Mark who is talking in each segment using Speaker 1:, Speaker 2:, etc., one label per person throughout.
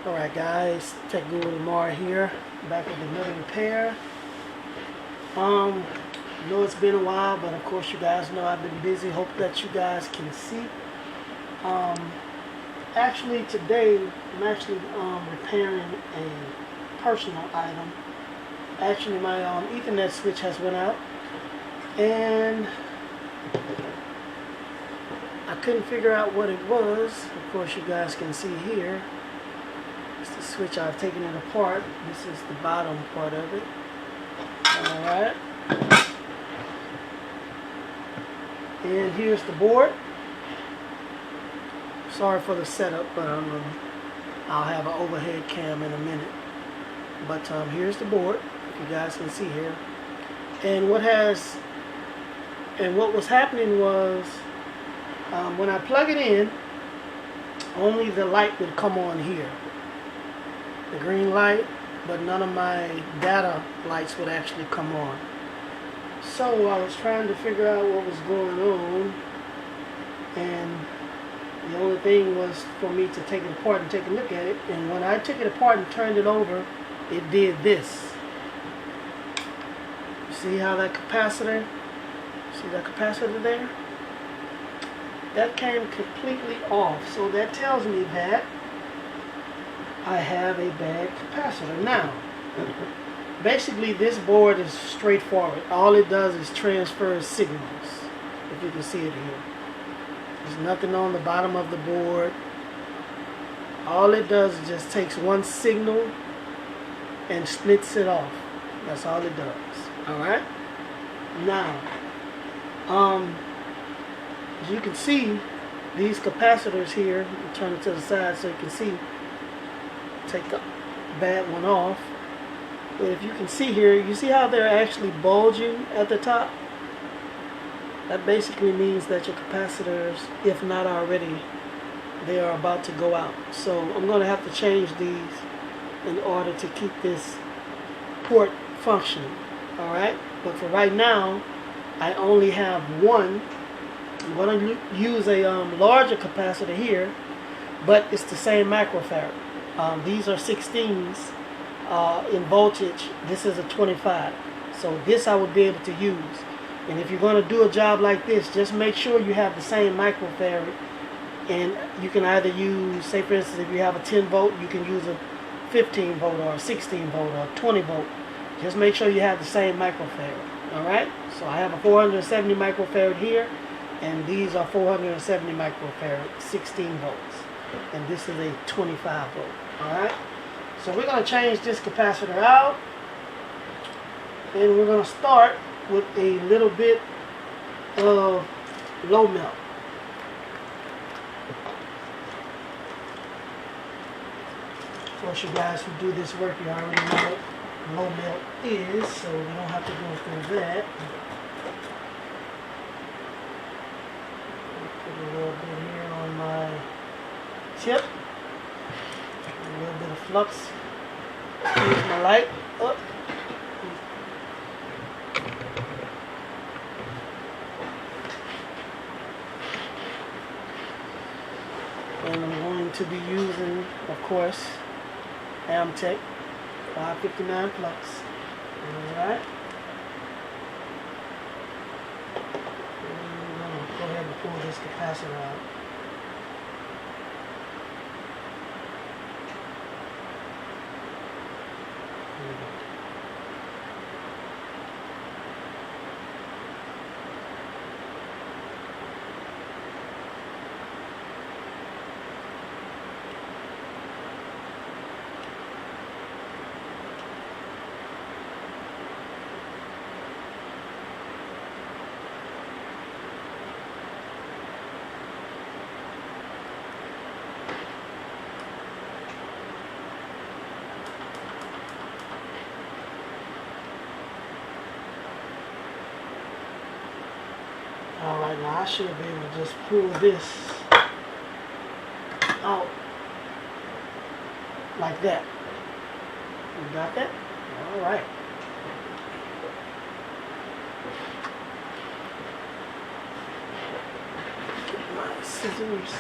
Speaker 1: Alright guys, Tech Guru Lamar here, back with another repair. I know it's been a while, but of course you guys know I've been busy. Hope that you guys can see. Actually today, I'm actually repairing a personal item. Actually my Ethernet switch has went out, and I couldn't figure out what it was. Of course you guys can see here. It's the switch. I've taken it apart. This is the bottom part of it. Alright. And here's the board. Sorry for the setup, but I'll have an overhead cam in a minute. But here's the board, if you guys can see here. And what was happening was, when I plug it in, only the light would come on here, the green light, but none of my data lights would actually come on. So I was trying to figure out what was going on, and the only thing was for me to take it apart and take a look at it. And when I took it apart and turned it over, it did this. See how that capacitor, see that capacitor there? That came completely off. So that tells me that I have a bad capacitor. Now, basically this board is straightforward. All it does is transfer signals, if you can see it here. There's nothing on the bottom of the board. All it does is just takes one signal and splits it off. That's all it does. Alright? Now, as you can see, these capacitors here, I'll turn it to the side so you can see, take the bad one off. But if you can see here, you see how they're actually bulging at the top? That basically means that your capacitors, if not already, they are about to go out. So I'm going to have to change these in order to keep this port functioning. Alright? But for right now, I only have one. I'm going to use a larger capacitor here, but it's the same microfarad. These are 16s in voltage. This is a 25. So this I would be able to use. And if you're going to do a job like this, just make sure you have the same microfarad. And you can either use, say for instance, if you have a 10 volt, you can use a 15 volt or a 16 volt or a 20 volt. Just make sure you have the same microfarad. Alright? So I have a 470 microfarad here, and these are 470 microfarad, 16 volts. And this is a 25 volt. Alright? So we're going to change this capacitor out, and we're going to start with a little bit of low melt. Of course, you guys who do this work, you already know what low melt is, so we don't have to go through that. Put a little bit here on my tip. A little bit of flux. Here's my light up. And I'm going to be using, of course, Amcrest 559 flux. Alright. I'm going to go ahead and pull this capacitor out. Alright, now I should be able to just pull this out like that. You got that? Alright. Get my scissors.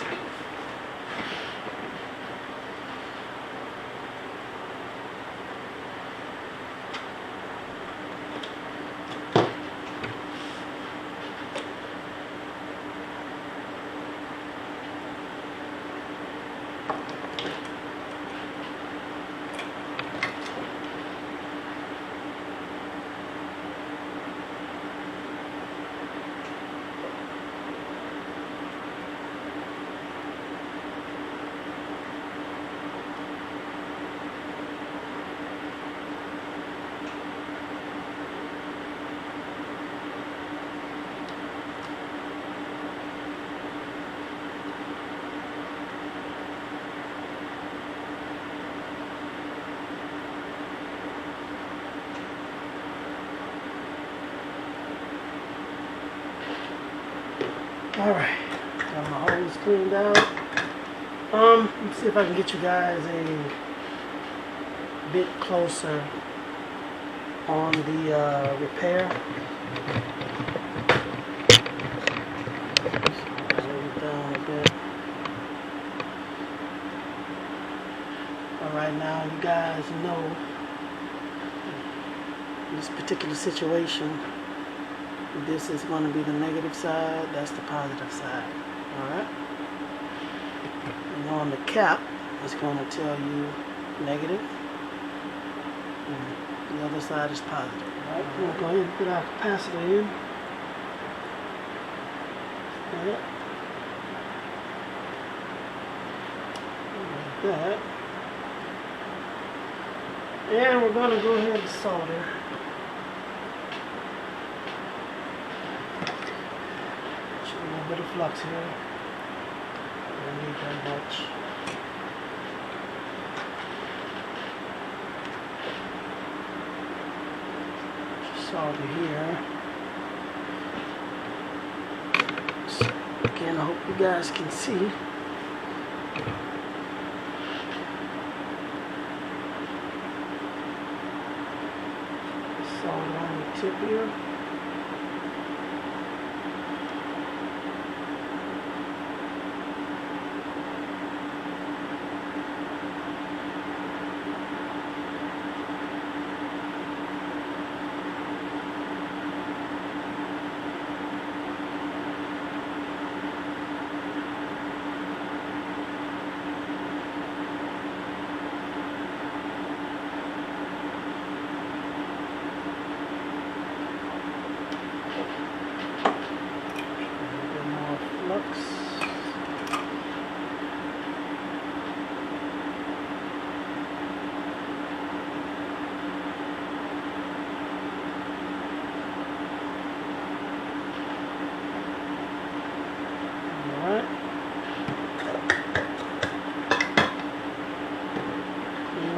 Speaker 1: Alright, got my hose cleaned out. Let's see if I can get you guys a bit closer on the repair. Slow it down a bit. Alright, now you guys know this particular situation. This is going to be the negative side, that's the positive side. Alright? And on the cap, it's going to tell you negative. And the other side is positive. Alright, we'll go ahead and put our capacitor in. Like that. And we're going to go ahead and solder. A little bit of flux here. Don't need that much. Just solder here. So, again, I hope you guys can see. Solder on the tip here.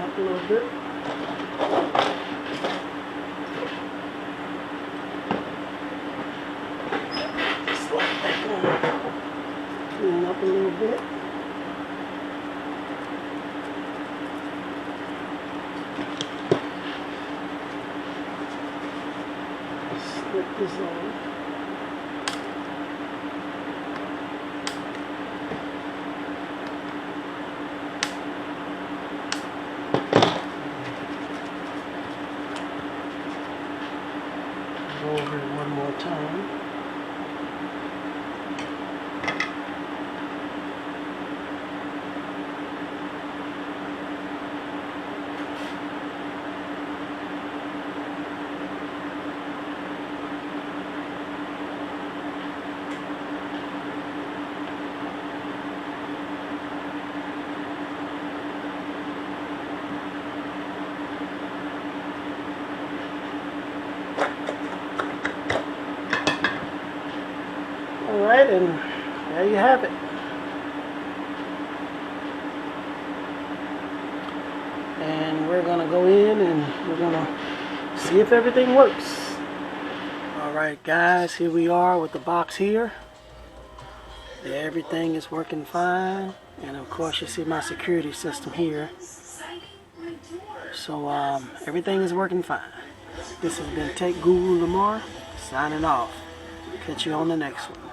Speaker 1: A little bit. Slide back on. Clean up a little bit. Slip this on. Go over it one more time. Alright, and there you have it. And we're going to go in and we're going to see if everything works. Alright guys, here we are with the box here. Everything is working fine. And of course you see my security system here. So everything is working fine. This has been Take Google Lamar, signing off. Catch you on the next one.